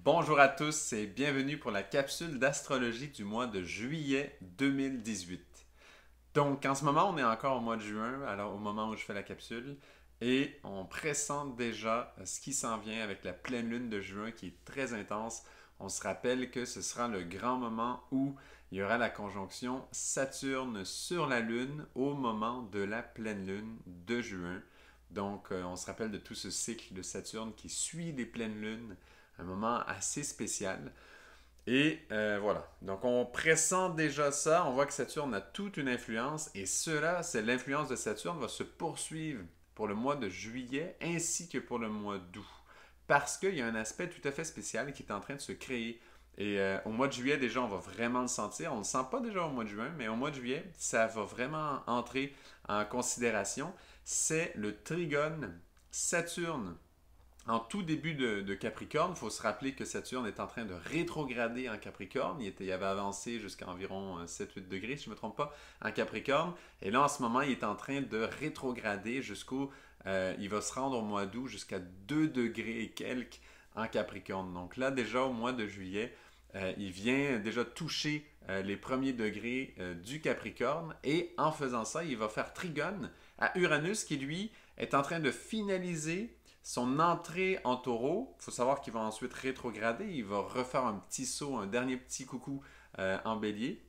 Bonjour à tous et bienvenue pour la capsule d'astrologie du mois de juillet 2018. Donc en ce moment on est encore au mois de juin, alors au moment où je fais la capsule, et on pressent déjà ce qui s'en vient avec la pleine lune de juin qui est très intense. On se rappelle que ce sera le grand moment où il y aura la conjonction Saturne sur la lune au moment de la pleine lune de juin. Donc on se rappelle de tout ce cycle de Saturne qui suit les pleines lunes, un moment assez spécial. Et voilà. Donc on pressent déjà ça. On voit que Saturne a toute une influence. Et cela, c'est l'influence de Saturne va se poursuivre pour le mois de juillet ainsi que pour le mois d'août. Parce qu'il y a un aspect tout à fait spécial qui est en train de se créer. Et au mois de juillet, déjà, on va vraiment le sentir. On ne le sent pas déjà au mois de juin, mais au mois de juillet, ça va vraiment entrer en considération. C'est le trigone Saturne en tout début de Capricorne. Il faut se rappeler que Saturne est en train de rétrograder en Capricorne. Il avait avancé jusqu'à environ 7-8 degrés, si je ne me trompe pas, en Capricorne. Et là, en ce moment, il est en train de rétrograder jusqu'au... il va se rendre au mois d'août jusqu'à 2 degrés et quelques en Capricorne. Donc là, déjà au mois de juillet, il vient déjà toucher les premiers degrés du Capricorne. Et en faisant ça, il va faire trigone à Uranus qui, lui, est en train de finaliser son entrée en taureau. Il faut savoir qu'il va ensuite rétrograder. Il va refaire un petit saut, un dernier petit coucou en bélier.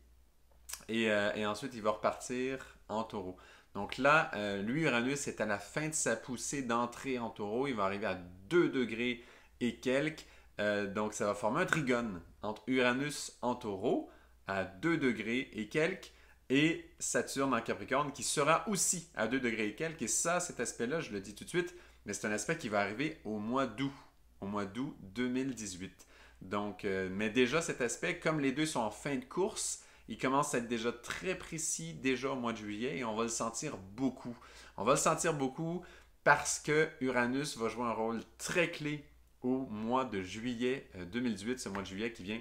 Et ensuite, il va repartir en taureau. Donc là, lui, Uranus est à la fin de sa poussée d'entrée en taureau. Il va arriver à 2 degrés et quelques. Donc ça va former un trigone entre Uranus en taureau à 2 degrés et quelques et Saturne en Capricorne qui sera aussi à 2 degrés et quelques. Et ça, cet aspect-là, je le dis tout de suite, mais c'est un aspect qui va arriver au mois d'août 2018. Donc, mais déjà cet aspect, comme les deux sont en fin de course, il commence à être déjà très précis déjà au mois de juillet et on va le sentir beaucoup. On va le sentir beaucoup parce que Uranus va jouer un rôle très clé au mois de juillet 2018, ce mois de juillet qui vient,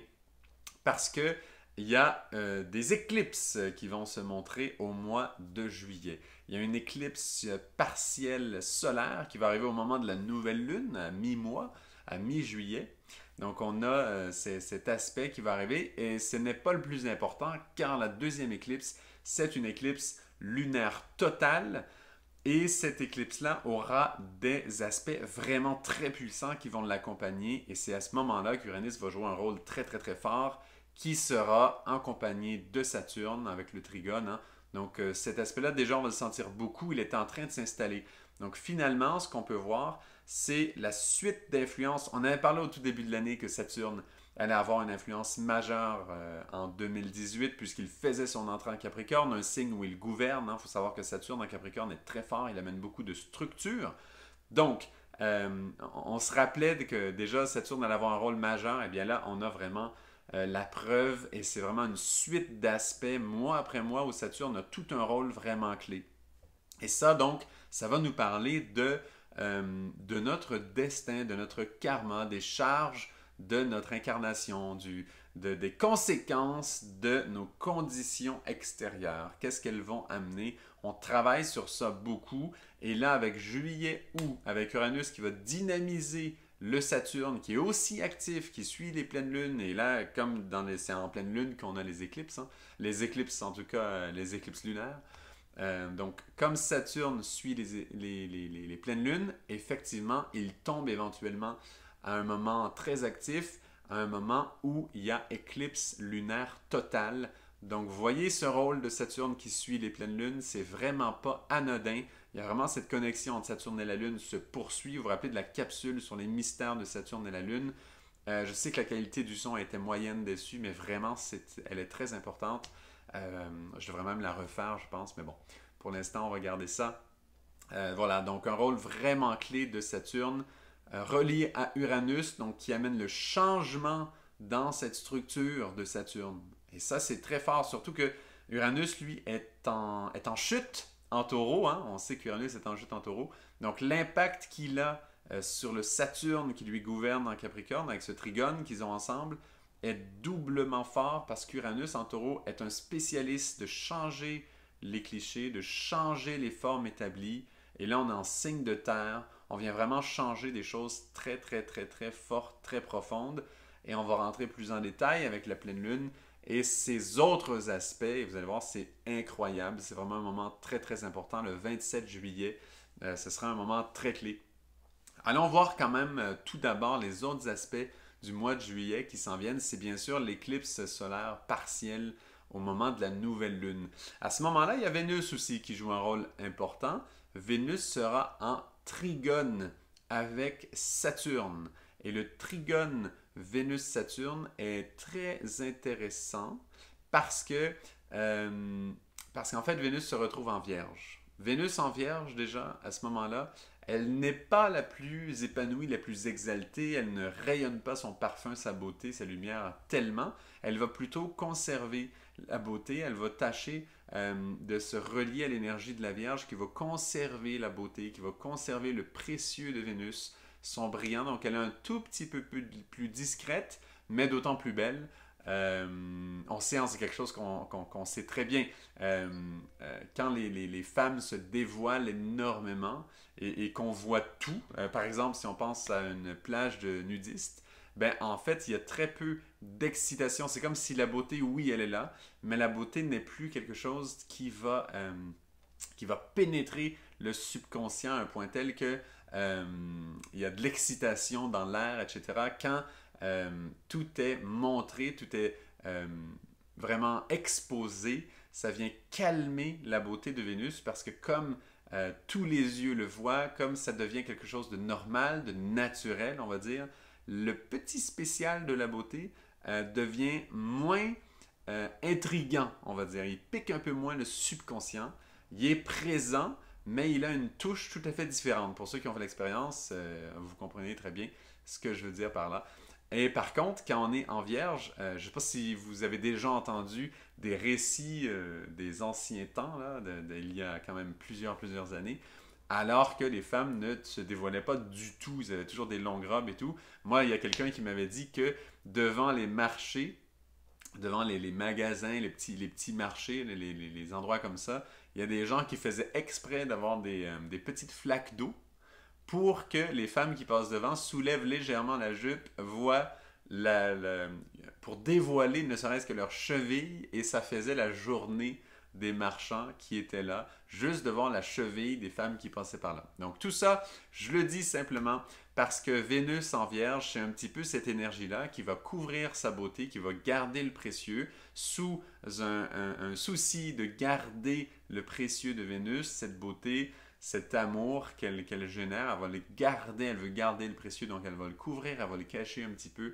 parce que il y a des éclipses qui vont se montrer au mois de juillet. Il y a une éclipse partielle solaire qui va arriver au moment de la nouvelle lune, à mi-mois, à mi-juillet. Donc on a cet aspect qui va arriver et ce n'est pas le plus important car la deuxième éclipse, c'est une éclipse lunaire totale. Et cette éclipse-là aura des aspects vraiment très puissants qui vont l'accompagner. Et c'est à ce moment-là qu'Uranus va jouer un rôle très très très fort qui sera accompagné de Saturne avec le trigone. Hein. Donc cet aspect-là, déjà, on va le sentir beaucoup. Il est en train de s'installer. Donc finalement, ce qu'on peut voir, c'est la suite d'influences. On avait parlé au tout début de l'année que Saturne allait avoir une influence majeure en 2018 puisqu'il faisait son entrée en Capricorne, un signe où il gouverne. Il faut savoir que Saturne en Capricorne est très fort, il amène beaucoup de structure. Donc, on se rappelait que déjà Saturne allait avoir un rôle majeur. Et bien là, on a vraiment la preuve et c'est vraiment une suite d'aspects mois après mois où Saturne a tout un rôle vraiment clé. Et ça, donc, ça va nous parler de notre destin, de notre karma, des charges de notre incarnation, des conséquences de nos conditions extérieures. Qu'est-ce qu'elles vont amener? On travaille sur ça beaucoup. Et là, avec juillet, août, avec Uranus qui va dynamiser le Saturne, qui est aussi actif, qui suit les pleines lunes. Et là, comme c'est en pleine lune qu'on a les éclipses, hein, les éclipses, en tout cas, les éclipses lunaires. Donc, comme Saturne suit les pleines lunes, effectivement, il tombe éventuellement à un moment très actif, à un moment où il y a éclipse lunaire totale. Donc, vous voyez ce rôle de Saturne qui suit les pleines lunes, c'est vraiment pas anodin. Il y a vraiment cette connexion entre Saturne et la Lune se poursuit. Vous vous rappelez de la capsule sur les mystères de Saturne et la Lune. Je sais que la qualité du son était moyenne dessus, mais vraiment, elle est très importante. Je devrais même la refaire, je pense, mais bon, pour l'instant, on va garder ça. Voilà, donc un rôle vraiment clé de Saturne, relié à Uranus, donc qui amène le changement dans cette structure de Saturne. Et ça, c'est très fort, surtout que Uranus, lui, est en chute en taureau. Hein? On sait qu'Uranus est en chute en taureau. Donc l'impact qu'il a sur le Saturne qui lui gouverne en Capricorne, avec ce trigone qu'ils ont ensemble, est doublement fort parce qu'Uranus en taureau est un spécialiste de changer les clichés, de changer les formes établies. Et là, on est en signe de terre. On vient vraiment changer des choses très, très, très, très fortes, très profondes. et on va rentrer plus en détail avec la pleine lune et ses autres aspects. Et vous allez voir, c'est incroyable. C'est vraiment un moment très, très important. Le 27 juillet, ce sera un moment très clé. Allons voir quand même tout d'abord les autres aspects du mois de juillet qui s'en viennent. C'est bien sûr l'éclipse solaire partielle au moment de la nouvelle lune. À ce moment-là, il y a Vénus aussi qui joue un rôle important. Vénus sera en trigone avec Saturne. Et le trigone Vénus-Saturne est très intéressant parce que parce qu'en fait, Vénus se retrouve en Vierge. Vénus en Vierge, déjà, à ce moment-là, elle n'est pas la plus épanouie, la plus exaltée, elle ne rayonne pas son parfum, sa beauté, sa lumière tellement. Elle va plutôt conserver la beauté, elle va tâcher de se relier à l'énergie de la Vierge qui va conserver la beauté, qui va conserver le précieux de Vénus, son brillant. Donc elle est un tout petit peu plus discrète, mais d'autant plus belle. On sait, c'est quelque chose qu'on sait très bien. Quand les femmes se dévoilent énormément et qu'on voit tout, par exemple, si on pense à une plage de nudistes, ben en fait, il y a très peu d'excitation. C'est comme si la beauté, oui, elle est là, mais la beauté n'est plus quelque chose qui va pénétrer le subconscient à un point tel que il y a de l'excitation dans l'air, etc. Quand tout est montré, tout est vraiment exposé, ça vient calmer la beauté de Vénus parce que comme tous les yeux le voient, comme ça devient quelque chose de normal, de naturel, on va dire, le petit spécial de la beauté devient moins intriguant, on va dire. Il pique un peu moins le subconscient. Il est présent, mais il a une touche tout à fait différente. Pour ceux qui ont fait l'expérience, vous comprenez très bien ce que je veux dire par là. Et par contre, quand on est en Vierge, je ne sais pas si vous avez déjà entendu des récits des anciens temps, là, il y a quand même plusieurs années, alors que les femmes ne se dévoilaient pas du tout. Ils avaient toujours des longues robes et tout. Moi, il y a quelqu'un qui m'avait dit que devant les marchés, devant les magasins, les petits marchés, les endroits comme ça, il y a des gens qui faisaient exprès d'avoir des petites flaques d'eau pour que les femmes qui passent devant soulèvent légèrement la jupe, voient pour dévoiler ne serait-ce que leur cheville, et ça faisait la journée des marchands qui étaient là, juste devant la cheville des femmes qui passaient par là. Donc tout ça, je le dis simplement parce que Vénus en Vierge, c'est un petit peu cette énergie-là qui va couvrir sa beauté, qui va garder le précieux sous un souci de garder le précieux de Vénus, cette beauté, cet amour qu'elle génère, elle va le garder, elle veut garder le précieux, donc elle va le couvrir, elle va le cacher un petit peu.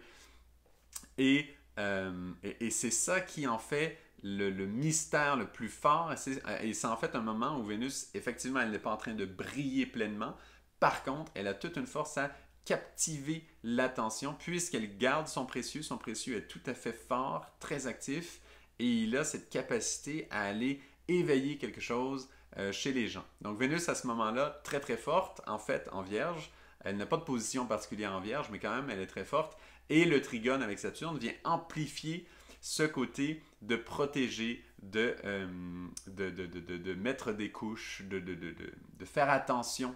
Et c'est ça qui en fait le mystère le plus fort. Et c'est en fait un moment où Vénus, effectivement, elle n'est pas en train de briller pleinement. Par contre, elle a toute une force à captiver l'attention puisqu'elle garde son précieux. Son précieux est tout à fait fort, très actif, et il a cette capacité à aller éveiller quelque chose chez les gens. Donc Vénus, à ce moment-là, très très forte, en fait, en Vierge. Elle n'a pas de position particulière en Vierge, mais quand même, elle est très forte. Et le trigone avec Saturne vient amplifier ce côté de protéger, de mettre des couches, de faire attention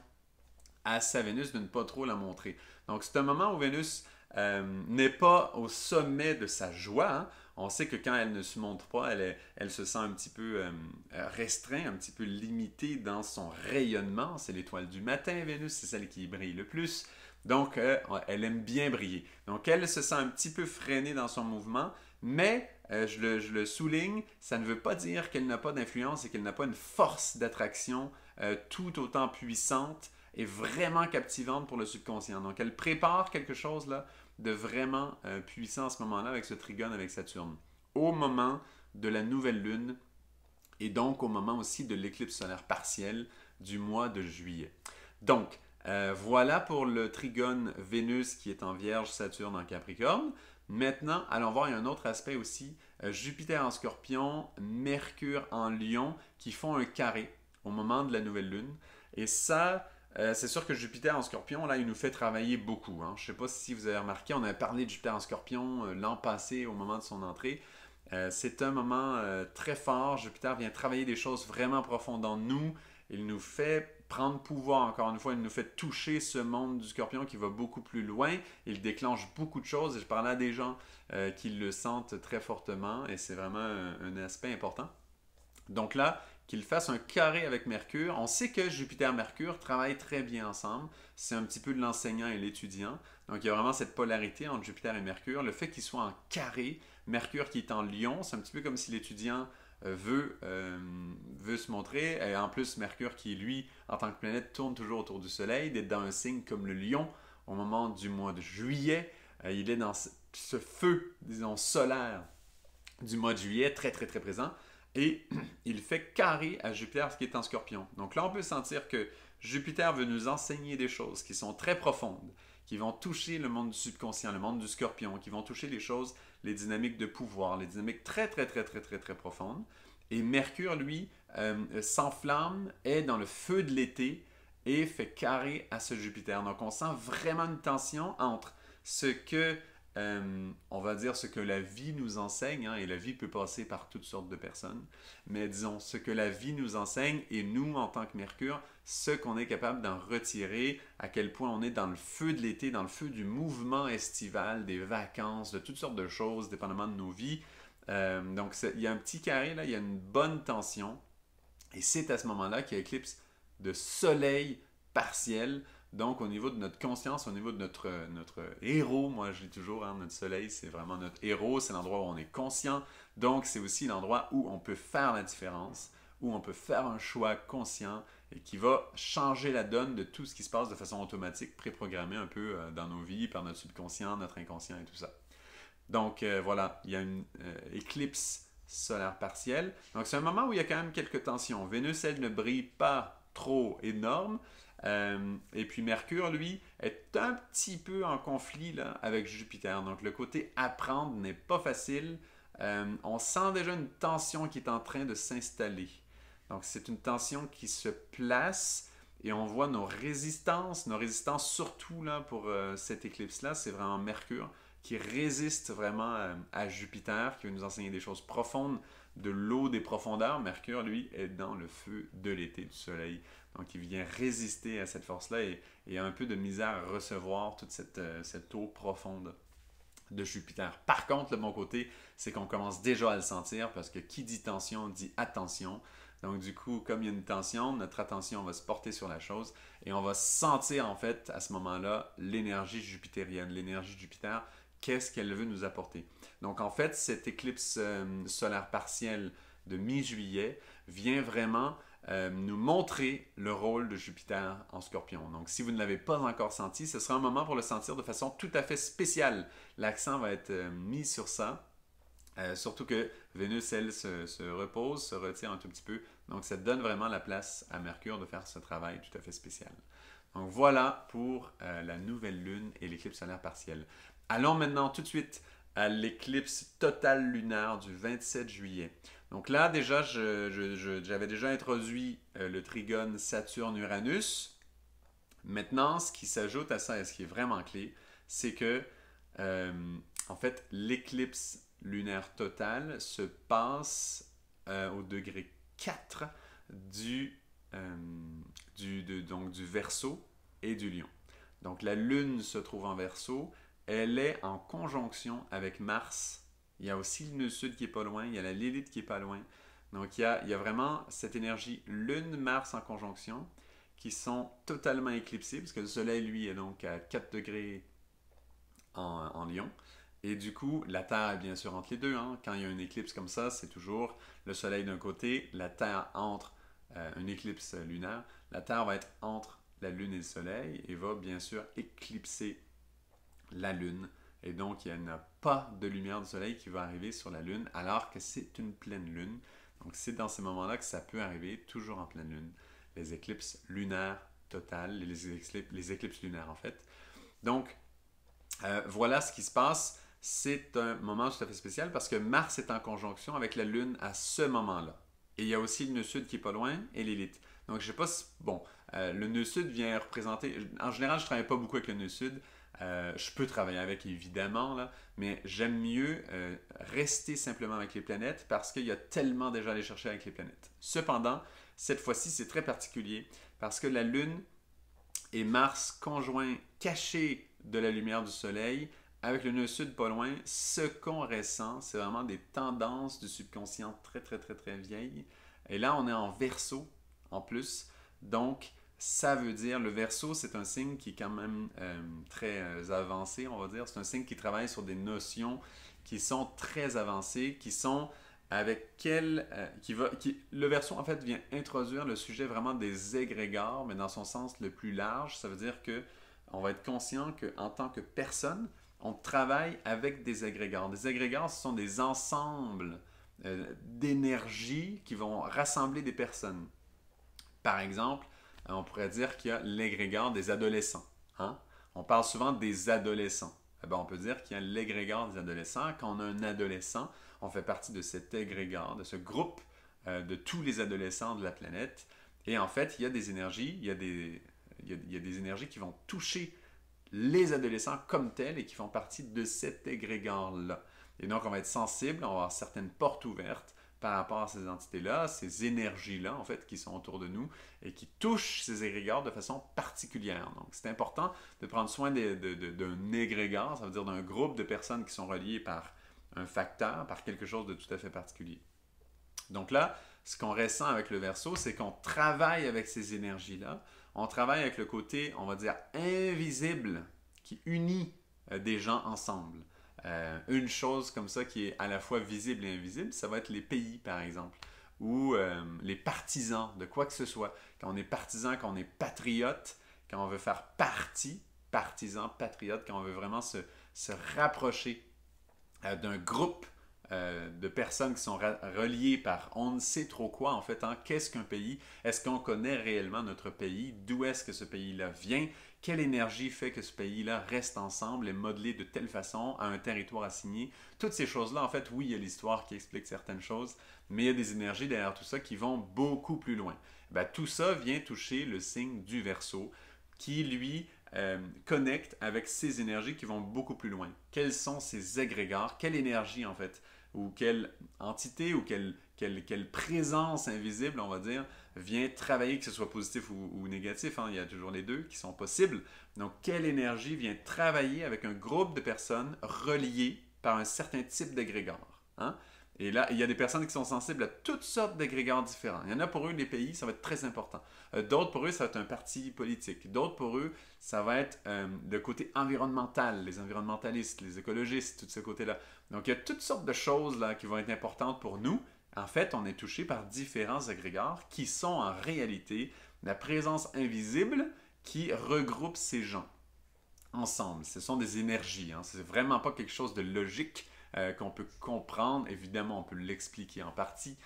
à sa Vénus, de ne pas trop la montrer. Donc c'est un moment où Vénus n'est pas au sommet de sa joie. Hein. On sait que quand elle ne se montre pas, elle se sent un petit peu restreinte, un petit peu limitée dans son rayonnement. C'est l'étoile du matin, Vénus, c'est celle qui brille le plus. Donc, elle aime bien briller. Donc, elle se sent un petit peu freinée dans son mouvement, mais je le souligne, ça ne veut pas dire qu'elle n'a pas d'influence et qu'elle n'a pas une force d'attraction tout autant puissante et vraiment captivante pour le subconscient. Donc, elle prépare quelque chose là de vraiment puissant à ce moment-là avec ce trigone avec Saturne. Au moment de la nouvelle lune et donc au moment aussi de l'éclipse solaire partielle du mois de juillet. Donc, voilà pour le trigone Vénus qui est en Vierge, Saturne en Capricorne. Maintenant, allons voir, il y a un autre aspect aussi. Jupiter en Scorpion, Mercure en Lion qui font un carré au moment de la nouvelle lune. Et ça, c'est sûr que Jupiter en Scorpion, là, il nous fait travailler beaucoup. Hein. Je ne sais pas si vous avez remarqué, on avait parlé de Jupiter en Scorpion l'an passé au moment de son entrée. C'est un moment très fort. Jupiter vient travailler des choses vraiment profondes en nous. Il nous fait prendre pouvoir. Encore une fois, il nous fait toucher ce monde du Scorpion qui va beaucoup plus loin. Il déclenche beaucoup de choses. Et je parlais à des gens qui le sentent très fortement et c'est vraiment un aspect important. Donc là, qu'il fasse un carré avec Mercure. On sait que Jupiter-Mercure travaillent très bien ensemble. C'est un petit peu de l'enseignant et l'étudiant. Donc il y a vraiment cette polarité entre Jupiter et Mercure. Le fait qu'il soit en carré, Mercure qui est en Lion, c'est un petit peu comme si l'étudiant veut se montrer. Et en plus, Mercure qui, lui, en tant que planète, tourne toujours autour du Soleil, d'être dans un signe comme le Lion au moment du mois de juillet. Il est dans ce feu, disons, solaire du mois de juillet, très très très présent. Et il fait carré à Jupiter, ce qui est en Scorpion. Donc là, on peut sentir que Jupiter veut nous enseigner des choses qui sont très profondes, qui vont toucher le monde du subconscient, le monde du Scorpion, qui vont toucher les choses, les dynamiques de pouvoir, les dynamiques très très très très très très profondes. Et Mercure, lui, s'enflamme, est dans le feu de l'été et fait carré à ce Jupiter. Donc on sent vraiment une tension entre ce que on va dire ce que la vie nous enseigne, hein, et la vie peut passer par toutes sortes de personnes, mais disons ce que la vie nous enseigne et nous, en tant que Mercure, ce qu'on est capable d'en retirer, à quel point on est dans le feu de l'été, dans le feu du mouvement estival, des vacances, de toutes sortes de choses, dépendamment de nos vies. Donc il y a un petit carré, là, il y a une bonne tension, et c'est à ce moment-là qu'il y a éclipse de soleil partiel. Donc, au niveau de notre conscience, au niveau de notre héros, moi je dis toujours, hein, notre soleil, c'est vraiment notre héros, c'est l'endroit où on est conscient. Donc, c'est aussi l'endroit où on peut faire la différence, où on peut faire un choix conscient et qui va changer la donne de tout ce qui se passe de façon automatique, préprogrammée un peu dans nos vies, par notre subconscient, notre inconscient et tout ça. Donc, voilà, il y a une éclipse solaire partielle. Donc, c'est un moment où il y a quand même quelques tensions. Vénus, elle, ne brille pas trop énorme. Et puis Mercure, lui, est un petit peu en conflit là, avec Jupiter. Donc le côté apprendre n'est pas facile. On sent déjà une tension qui est en train de s'installer. Donc c'est une tension qui se place et on voit nos résistances surtout là pour cette éclipse-là, c'est vraiment Mercure qui résiste vraiment à Jupiter, qui veut nous enseigner des choses profondes, de l'eau des profondeurs. Mercure, lui, est dans le feu de l'été, du soleil. Donc, il vient résister à cette force-là et a un peu de misère à recevoir toute cette eau profonde de Jupiter. Par contre, le bon côté, c'est qu'on commence déjà à le sentir parce que qui dit tension dit attention. Donc, du coup, comme il y a une tension, notre attention va se porter sur la chose et on va sentir en fait à ce moment-là l'énergie jupitérienne, l'énergie de Jupiter. Qu'est-ce qu'elle veut nous apporter? Donc, en fait, cette éclipse solaire partielle de mi-juillet vient vraiment nous montrer le rôle de Jupiter en Scorpion. Donc, si vous ne l'avez pas encore senti, ce sera un moment pour le sentir de façon tout à fait spéciale. L'accent va être mis sur ça. Surtout que Vénus, elle, se repose, se retire un tout petit peu. Donc, ça donne vraiment la place à Mercure de faire ce travail tout à fait spécial. Donc, voilà pour la nouvelle lune et l'éclipse solaire partielle. Allons maintenant tout de suite à l'éclipse totale lunaire du 27 juillet. Donc là, déjà, j'avais déjà introduit le trigone Saturne-Uranus. Maintenant, ce qui s'ajoute à ça et ce qui est vraiment clé, c'est que, en fait, l'éclipse lunaire totale se passe au degré 4 donc du Verseau et du Lion. Donc la Lune se trouve en Verseau, elle est en conjonction avec Mars. Il y a aussi le nœud sud qui est pas loin, il y a la Lilith qui est pas loin. Donc il y a vraiment cette énergie Lune-Mars en conjonction qui sont totalement éclipsées, parce que le Soleil, lui, est donc à 4 degrés en Lion. Et du coup, la Terre est bien sûr entre les deux. Hein. Quand il y a une éclipse comme ça, c'est toujours le Soleil d'un côté, la Terre entre une éclipse lunaire. La Terre va être entre la Lune et le Soleil et va bien sûr éclipser la Lune. Et donc, il n'y a pas de lumière du Soleil qui va arriver sur la Lune alors que c'est une pleine Lune. Donc, c'est dans ces moments-là que ça peut arriver, toujours en pleine Lune. Les éclipses lunaires totales, les éclipses lunaires en fait. Donc, voilà ce qui se passe. C'est un moment tout à fait spécial parce que Mars est en conjonction avec la Lune à ce moment-là. Et il y a aussi le nœud sud qui est pas loin et Lilith. Donc, je sais pas si... Bon, le nœud sud vient représenter... En général, je ne travaille pas beaucoup avec le nœud sud. Je peux travailler avec, évidemment, là, mais j'aime mieux rester simplement avec les planètes parce qu'il y a tellement déjà à aller chercher avec les planètes. Cependant, cette fois-ci, c'est très particulier parce que la Lune et Mars conjoints cachés de la lumière du Soleil, avec le nœud sud pas loin, ce qu'on ressent, c'est vraiment des tendances du subconscient très, très, très, très vieilles. Et là, on est en Verseau, en plus. Donc, ça veut dire, le Verseau, c'est un signe qui est quand même très avancé, on va dire. C'est un signe qui travaille sur des notions qui sont très avancées, qui sont avec quel... le Verseau, en fait, vient introduire le sujet vraiment des égrégores, mais dans son sens le plus large. Ça veut dire que on va être conscient qu'en tant que personne, on travaille avec des égrégores. Des égrégores, ce sont des ensembles d'énergie qui vont rassembler des personnes. Par exemple, on pourrait dire qu'il y a l'égrégore des adolescents. Hein? On parle souvent des adolescents. Eh bien, on peut dire qu'il y a l'égrégore des adolescents. Quand on a un adolescent, on fait partie de cet égrégore, de ce groupe de tous les adolescents de la planète. Et en fait, il y a des énergies, il y a des énergies qui vont toucher les adolescents comme tels et qui font partie de cet égrégore-là. Et donc, on va être sensible, on va avoir certaines portes ouvertes par rapport à ces entités-là, ces énergies-là, en fait, qui sont autour de nous et qui touchent ces égrégores de façon particulière. Donc, c'est important de prendre soin d'un égrégore, ça veut dire d'un groupe de personnes qui sont reliées par un facteur, par quelque chose de tout à fait particulier. Donc là, ce qu'on ressent avec le Verseau, c'est qu'on travaille avec ces énergies-là. On travaille avec le côté, on va dire, invisible qui unit des gens ensemble. Une chose comme ça qui est à la fois visible et invisible, ça va être les pays, par exemple, ou les partisans de quoi que ce soit. Quand on est partisan, quand on est patriote, quand on veut faire partie, partisan, patriote, quand on veut vraiment se rapprocher d'un groupe de personnes qui sont reliées par on ne sait trop quoi, en fait. Hein? Qu'est-ce qu'un pays? Est-ce qu'on connaît réellement notre pays? D'où est-ce que ce pays-là vient? Quelle énergie fait que ce pays-là reste ensemble et modelé de telle façon à un territoire assigné? Toutes ces choses-là, en fait, oui, il y a l'histoire qui explique certaines choses, mais il y a des énergies derrière tout ça qui vont beaucoup plus loin. Ben, tout ça vient toucher le signe du Verseau, qui, lui, connecte avec ces énergies qui vont beaucoup plus loin. Quels sont ces égrégores? Quelle énergie, en fait, ou quelle entité, ou quelle présence invisible, on va dire, vient travailler, que ce soit positif ou négatif, hein, il y a toujours les deux qui sont possibles. Donc, quelle énergie vient travailler avec un groupe de personnes reliées par un certain type d'égrégore? Hein? Et là, il y a des personnes qui sont sensibles à toutes sortes d'égrégores différents. Il y en a pour eux, les pays, ça va être très important. D'autres pour eux, ça va être un parti politique. D'autres pour eux, ça va être le côté environnemental, les environnementalistes, les écologistes, tout ce côté-là. Donc, il y a toutes sortes de choses là, qui vont être importantes pour nous. En fait, on est touché par différents égrégores qui sont en réalité la présence invisible qui regroupe ces gens ensemble. Ce sont des énergies. Hein. C'est vraiment pas quelque chose de logique qu'on peut comprendre. Évidemment, on peut l'expliquer en partie,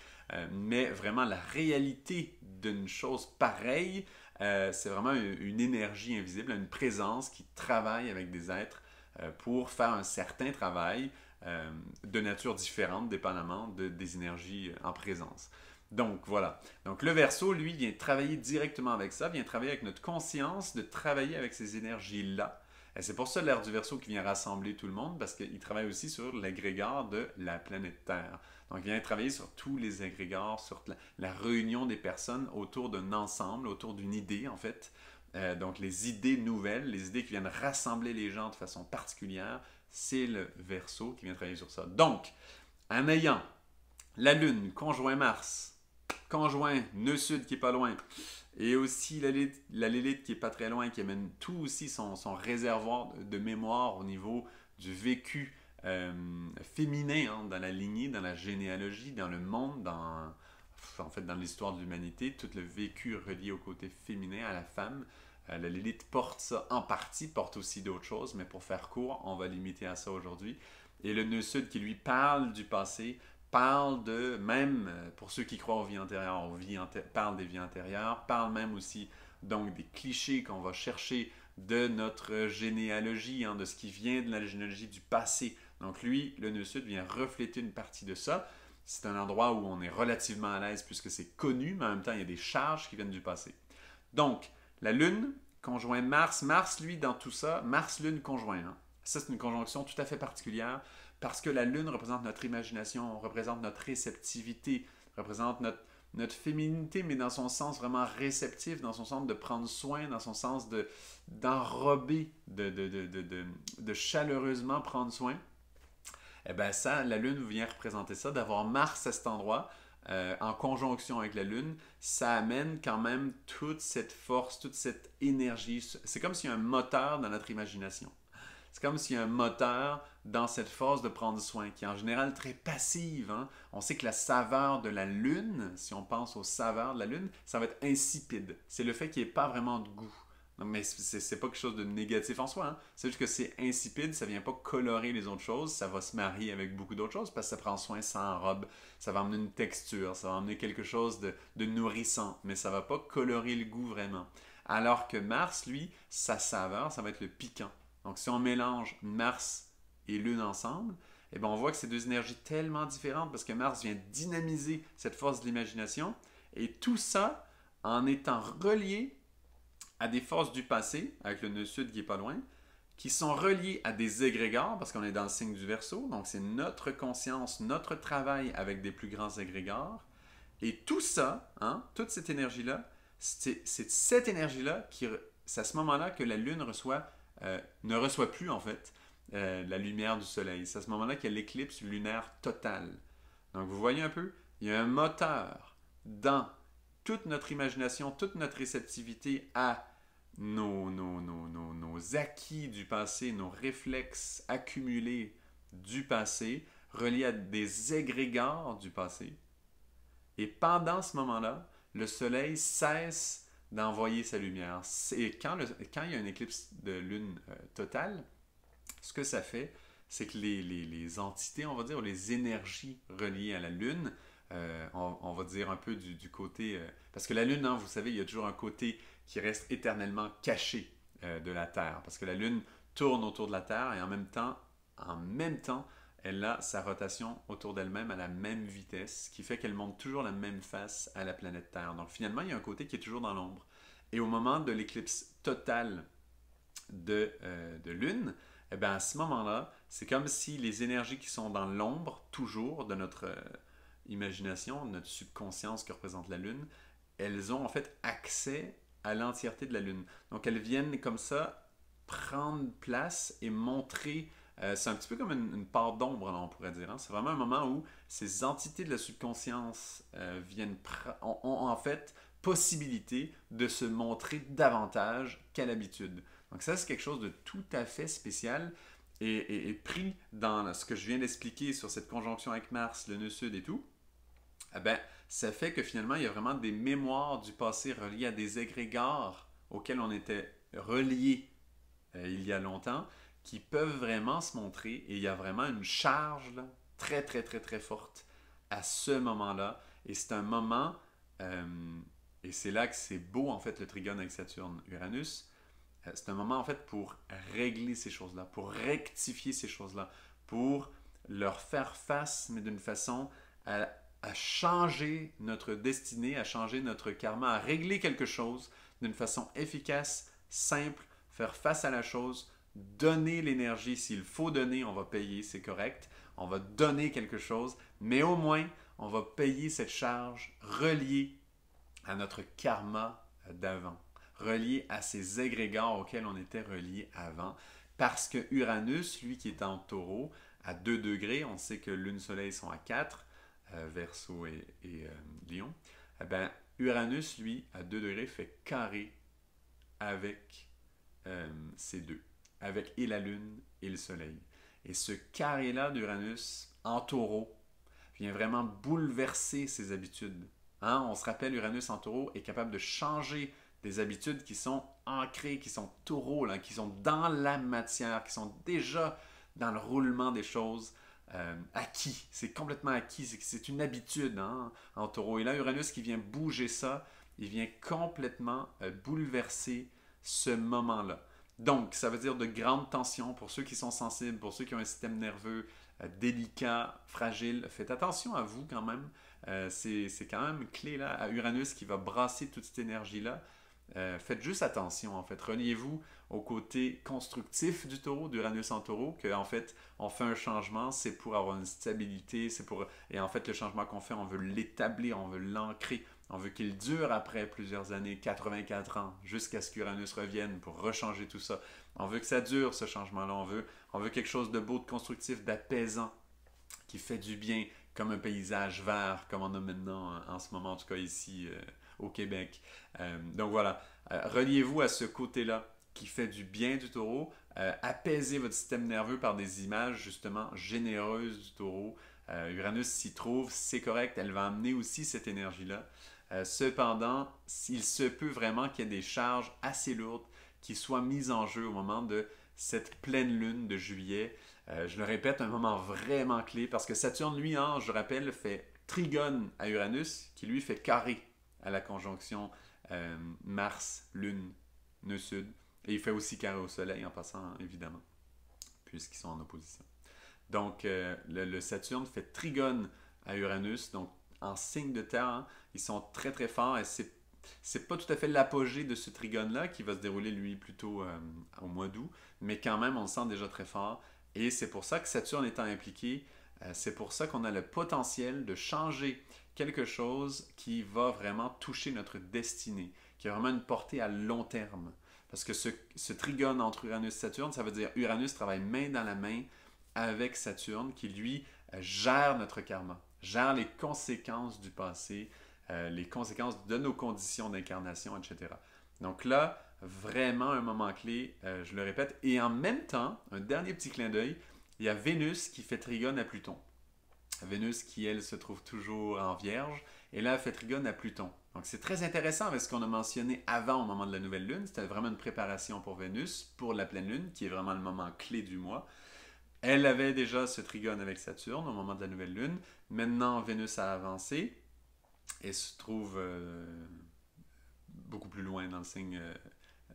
mais vraiment la réalité d'une chose pareille, c'est vraiment une énergie invisible, une présence qui travaille avec des êtres pour faire un certain travail de nature différente, dépendamment des énergies en présence. Donc voilà. Donc le Verseau, lui, vient travailler directement avec ça, vient travailler avec notre conscience, de travailler avec ces énergies-là. Et c'est pour ça l'ère du Verseau qui vient rassembler tout le monde, parce qu'il travaille aussi sur l'égrégore de la planète Terre. Donc il vient travailler sur tous les égrégores, sur la réunion des personnes autour d'un ensemble, autour d'une idée en fait. Donc les idées nouvelles, les idées qui viennent rassembler les gens de façon particulière, c'est le Verseau qui vient travailler sur ça. Donc, en ayant la Lune, conjoint Mars, conjoint nœud sud qui est pas loin, et aussi la Lilith qui est pas très loin, qui amène tout aussi son réservoir de mémoire au niveau du vécu féminin, hein, dans la lignée, dans la généalogie, dans le monde, en fait dans l'histoire de l'humanité, tout le vécu relié au côté féminin, à la femme. La Lilith porte ça en partie, porte aussi d'autres choses, mais pour faire court, on va limiter à ça aujourd'hui. Et le nœud sud qui lui parle du passé, parle de, même pour ceux qui croient aux vies antérieures, parle des vies antérieures, parle même aussi donc des clichés qu'on va chercher de notre généalogie, hein, de ce qui vient de la généalogie du passé. Donc lui, le nœud sud vient refléter une partie de ça. C'est un endroit où on est relativement à l'aise puisque c'est connu, mais en même temps, il y a des charges qui viennent du passé. Donc, la Lune, conjoint Mars. Mars, lui, dans tout ça, Mars-Lune conjoint. Hein. Ça, c'est une conjonction tout à fait particulière parce que la Lune représente notre imagination, représente notre réceptivité, représente notre féminité, mais dans son sens vraiment réceptif, dans son sens de prendre soin, dans son sens d'enrober, de chaleureusement prendre soin. Eh bien, ça, la Lune vient représenter ça, d'avoir Mars à cet endroit, en conjonction avec la Lune, ça amène quand même toute cette force, toute cette énergie. C'est comme s'il y a un moteur dans notre imagination. C'est comme s'il y a un moteur dans cette force de prendre soin, qui est en général très passive. Hein? On sait que la saveur de la Lune, si on pense aux saveurs de la Lune, ça va être insipide. C'est le fait qu'il n'y ait pas vraiment de goût. Non, mais c'est pas quelque chose de négatif en soi. Hein? C'est juste que c'est insipide, ça vient pas colorer les autres choses, ça va se marier avec beaucoup d'autres choses parce que ça prend soin, ça enrobe, ça va emmener une texture, ça va emmener quelque chose de nourrissant, mais ça va pas colorer le goût vraiment. Alors que Mars, lui, sa saveur, ça va être le piquant. Donc si on mélange Mars et Lune ensemble, eh bien, on voit que c'est deux énergies tellement différentes parce que Mars vient dynamiser cette force de l'imagination et tout ça en étant relié à des forces du passé, avec le nœud sud qui est pas loin, qui sont reliées à des égrégores, parce qu'on est dans le signe du Verseau, donc c'est notre conscience, notre travail avec des plus grands égrégores. Et tout ça, hein, toute cette énergie-là, c'est cette énergie-là qui, c'est à ce moment-là que la Lune ne reçoit plus en fait la lumière du Soleil. C'est à ce moment-là qu'il y a l'éclipse lunaire totale. Donc vous voyez un peu, il y a un moteur dans toute notre imagination, toute notre réceptivité à nos acquis du passé, nos réflexes accumulés du passé, reliés à des égrégores du passé. Et pendant ce moment-là, le Soleil cesse d'envoyer sa lumière. Et quand il y a une éclipse de lune totale, ce que ça fait, c'est que les entités, on va dire, ou les énergies reliées à la Lune, on va dire un peu du côté... parce que la Lune, hein, vous savez, il y a toujours un côté qui reste éternellement caché de la Terre. Parce que la Lune tourne autour de la Terre et en même temps, elle a sa rotation autour d'elle-même à la même vitesse, ce qui fait qu'elle montre toujours la même face à la planète Terre. Donc finalement, il y a un côté qui est toujours dans l'ombre. Et au moment de l'éclipse totale de Lune, eh bien, à ce moment-là, c'est comme si les énergies qui sont dans l'ombre, toujours, de notre imagination, de notre subconscience que représente la Lune, elles ont en fait accès à l'entièreté de la Lune. Donc elles viennent comme ça prendre place et montrer... c'est un petit peu comme une part d'ombre, on pourrait dire. Hein? C'est vraiment un moment où ces entités de la subconscience ont en fait possibilité de se montrer davantage qu'à l'habitude. Donc ça, c'est quelque chose de tout à fait spécial et pris dans ce que je viens d'expliquer sur cette conjonction avec Mars, le nœud sud et tout. Eh ben, ça fait que finalement, il y a vraiment des mémoires du passé reliées à des égrégores auxquels on était reliés il y a longtemps, qui peuvent vraiment se montrer et il y a vraiment une charge là, très, très, très, très forte à ce moment-là. Et c'est un moment, et c'est là que c'est beau en fait le trigone avec Saturne-Uranus, c'est un moment en fait pour régler ces choses-là, pour rectifier ces choses-là, pour leur faire face, mais d'une façon à changer notre destinée, à changer notre karma, à régler quelque chose d'une façon efficace, simple, faire face à la chose, donner l'énergie. S'il faut donner, on va payer, c'est correct. On va donner quelque chose, mais au moins, on va payer cette charge reliée à notre karma d'avant, reliée à ces égrégores auxquels on était relié avant. Parce que Uranus, lui qui est en taureau, à 2 degrés, on sait que Lune, Soleil sont à 4, Verseau et Lion. Eh bien, Uranus, lui, à 2 degrés, fait carré avec ces deux, avec et la Lune et le Soleil. Et ce carré-là d'Uranus en taureau vient vraiment bouleverser ses habitudes. Hein? On se rappelle, Uranus en taureau est capable de changer des habitudes qui sont ancrées, qui sont taureaux, là, qui sont dans la matière, qui sont déjà dans le roulement des choses. Acquis, c'est complètement acquis, c'est une habitude hein, en taureau. Et là, Uranus qui vient bouger ça, il vient complètement bouleverser ce moment-là. Donc, ça veut dire de grandes tensions pour ceux qui sont sensibles, pour ceux qui ont un système nerveux délicat, fragile. Faites attention à vous quand même. C'est quand même clé là, à Uranus qui va brasser toute cette énergie-là. Faites juste attention, en fait. Reliez-vous au côté constructif du taureau, d'Uranus en taureau, que en fait, on fait un changement, c'est pour avoir une stabilité, c'est pour... Et en fait, le changement qu'on fait, on veut l'établir, on veut l'ancrer, on veut qu'il dure après plusieurs années, 84 ans, jusqu'à ce qu'Uranus revienne pour rechanger tout ça. On veut que ça dure, ce changement-là. On veut quelque chose de beau, de constructif, d'apaisant, qui fait du bien, comme un paysage vert, comme on a maintenant en ce moment, en tout cas ici au Québec. Donc voilà, reliez-vous à ce côté-là qui fait du bien du taureau. Apaisez votre système nerveux par des images justement généreuses du taureau. Uranus s'y trouve, c'est correct, elle va amener aussi cette énergie-là. Cependant, il se peut vraiment qu'il y ait des charges assez lourdes qui soient mises en jeu au moment de cette pleine lune de juillet. Je le répète, un moment vraiment clé parce que Saturne, lui, hein, je rappelle, fait trigone à Uranus, qui lui fait carré à la conjonction Mars, Lune, nœud sud. Et il fait aussi carré au Soleil en passant, évidemment, puisqu'ils sont en opposition. Donc, le Saturne fait trigone à Uranus, donc en signe de terre, hein, ils sont très très forts et c'est pas tout à fait l'apogée de ce trigone-là qui va se dérouler lui plutôt au mois d'août, mais quand même on le sent déjà très fort et c'est pour ça que Saturne étant impliqué, c'est pour ça qu'on a le potentiel de changer quelque chose qui va vraiment toucher notre destinée, qui a vraiment une portée à long terme. Parce que ce trigone entre Uranus et Saturne, ça veut dire Uranus travaille main dans la main avec Saturne qui lui gère notre karma, gère les conséquences du passé, les conséquences de nos conditions d'incarnation, etc. Donc là, vraiment un moment clé, je le répète. Et en même temps, un dernier petit clin d'œil, il y a Vénus qui fait trigone à Pluton. Vénus qui, elle, se trouve toujours en Vierge, et là, elle fait trigone à Pluton. Donc c'est très intéressant avec ce qu'on a mentionné avant au moment de la nouvelle lune. C'était vraiment une préparation pour Vénus, pour la pleine lune, qui est vraiment le moment clé du mois. Elle avait déjà ce trigone avec Saturne au moment de la nouvelle lune. Maintenant, Vénus a avancé et se trouve beaucoup plus loin dans le signe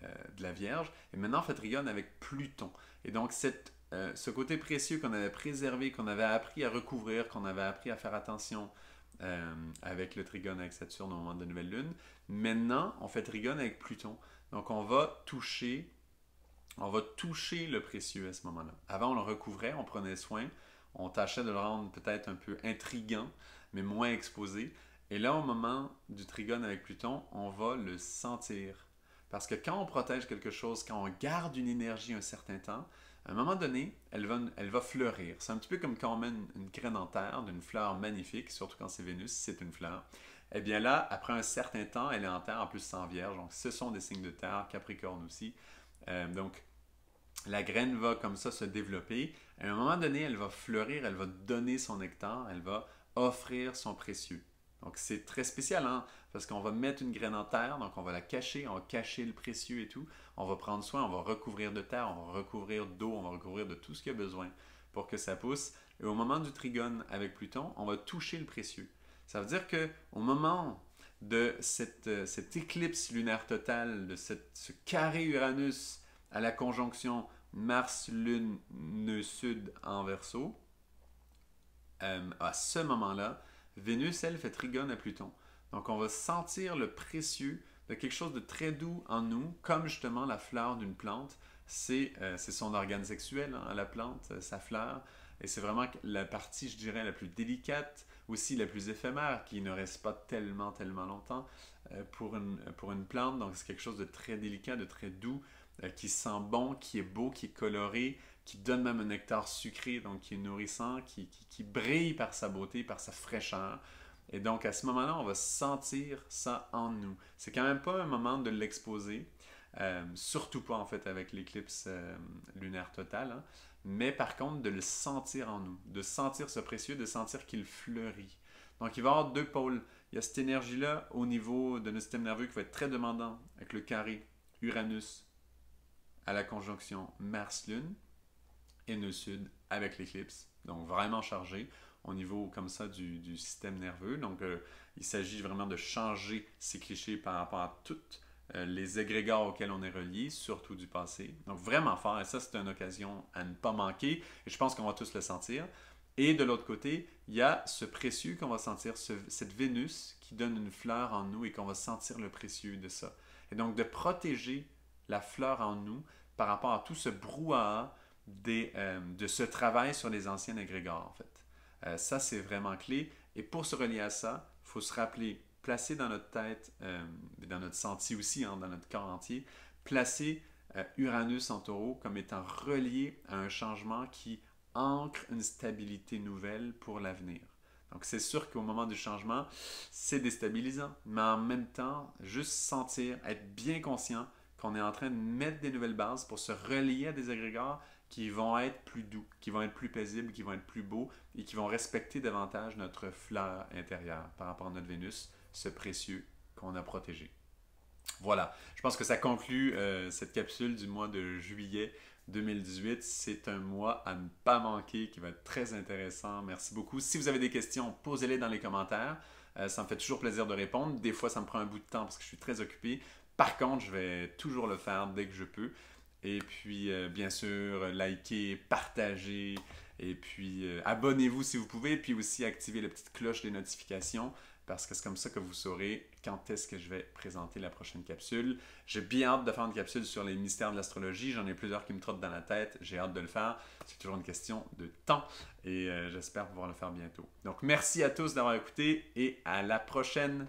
de la Vierge. Et maintenant, fait trigone avec Pluton. Et donc, ce côté précieux qu'on avait préservé, qu'on avait appris à recouvrir, qu'on avait appris à faire attention avec le trigone avec Saturne au moment de la nouvelle lune, maintenant, on fait trigone avec Pluton. Donc, on va toucher le précieux à ce moment-là. Avant, on le recouvrait, on prenait soin, on tâchait de le rendre peut-être un peu intriguant, mais moins exposé. Et là, au moment du trigone avec Pluton, on va le sentir. Parce que quand on protège quelque chose, quand on garde une énergie un certain temps, à un moment donné, elle va fleurir. C'est un petit peu comme quand on met une graine en terre d'une fleur magnifique, surtout quand c'est Vénus, si c'est une fleur. Eh bien là, après un certain temps, elle est en terre, en plus sans vierge. Donc, ce sont des signes de terre, Capricorne aussi. Donc, la graine va comme ça se développer. À un moment donné, elle va fleurir, elle va donner son nectar, elle va offrir son précieux. Donc c'est très spécial, hein? Parce qu'on va mettre une graine en terre, donc on va la cacher, on va cacher le précieux et tout. On va prendre soin, on va recouvrir de terre, on va recouvrir d'eau, on va recouvrir de tout ce qu'il y a besoin pour que ça pousse. Et au moment du trigone avec Pluton, on va toucher le précieux. Ça veut dire que au moment de cette éclipse lunaire totale, de ce carré Uranus à la conjonction Mars-Lune, nœud sud en Verseau, à ce moment-là, Vénus, elle, fait trigone à Pluton. Donc, on va sentir le précieux de quelque chose de très doux en nous, comme justement la fleur d'une plante. C'est son organe sexuel, hein, la plante, sa fleur. Et c'est vraiment la partie, je dirais, la plus délicate, aussi la plus éphémère, qui ne reste pas tellement, tellement longtemps pour une plante. Donc, c'est quelque chose de très délicat, de très doux, qui sent bon, qui est beau, qui est coloré, qui donne même un nectar sucré, donc qui est nourrissant, qui brille par sa beauté, par sa fraîcheur. Et donc, à ce moment-là, on va sentir ça en nous. C'est quand même pas un moment de l'exposer, surtout pas en fait avec l'éclipse lunaire totale, hein, mais par contre de le sentir en nous, de sentir ce précieux, de sentir qu'il fleurit. Donc, il va y avoir deux pôles. Il y a cette énergie-là au niveau de notre système nerveux qui va être très demandant, avec le carré Uranus à la conjonction Mars-Lune, et nœud sud avec l'éclipse. Donc vraiment chargé au niveau comme ça du système nerveux. Donc il s'agit vraiment de changer ces clichés par rapport à toutes les égrégores auxquels on est relié, surtout du passé. Donc vraiment fort, et ça c'est une occasion à ne pas manquer, et je pense qu'on va tous le sentir. Et de l'autre côté, il y a ce précieux qu'on va sentir, cette Vénus qui donne une fleur en nous et qu'on va sentir le précieux de ça. Et donc de protéger la fleur en nous par rapport à tout ce brouhaha de ce travail sur les anciens égrégores, en fait. Ça, c'est vraiment clé. Et pour se relier à ça, il faut se rappeler, placer dans notre tête, dans notre senti aussi, hein, dans notre corps entier, placer Uranus en taureau comme étant relié à un changement qui ancre une stabilité nouvelle pour l'avenir. Donc c'est sûr qu'au moment du changement, c'est déstabilisant, mais en même temps, juste sentir, être bien conscient qu'on est en train de mettre des nouvelles bases pour se relier à des agrégats qui vont être plus doux, qui vont être plus paisibles, qui vont être plus beaux et qui vont respecter davantage notre fleur intérieure par rapport à notre Vénus, ce précieux qu'on a protégé. Voilà, je pense que ça conclut cette capsule du mois de juillet 2018. C'est un mois à ne pas manquer qui va être très intéressant. Merci beaucoup. Si vous avez des questions, posez-les dans les commentaires. Ça me fait toujours plaisir de répondre. Des fois, ça me prend un bout de temps parce que je suis très occupé. Par contre, je vais toujours le faire dès que je peux. Et puis, bien sûr, likez, partagez, et puis abonnez-vous si vous pouvez, puis aussi activez la petite cloche des notifications, parce que c'est comme ça que vous saurez quand est-ce que je vais présenter la prochaine capsule. J'ai bien hâte de faire une capsule sur les mystères de l'astrologie. J'en ai plusieurs qui me trottent dans la tête. J'ai hâte de le faire. C'est toujours une question de temps, et j'espère pouvoir le faire bientôt. Donc, merci à tous d'avoir écouté, et à la prochaine!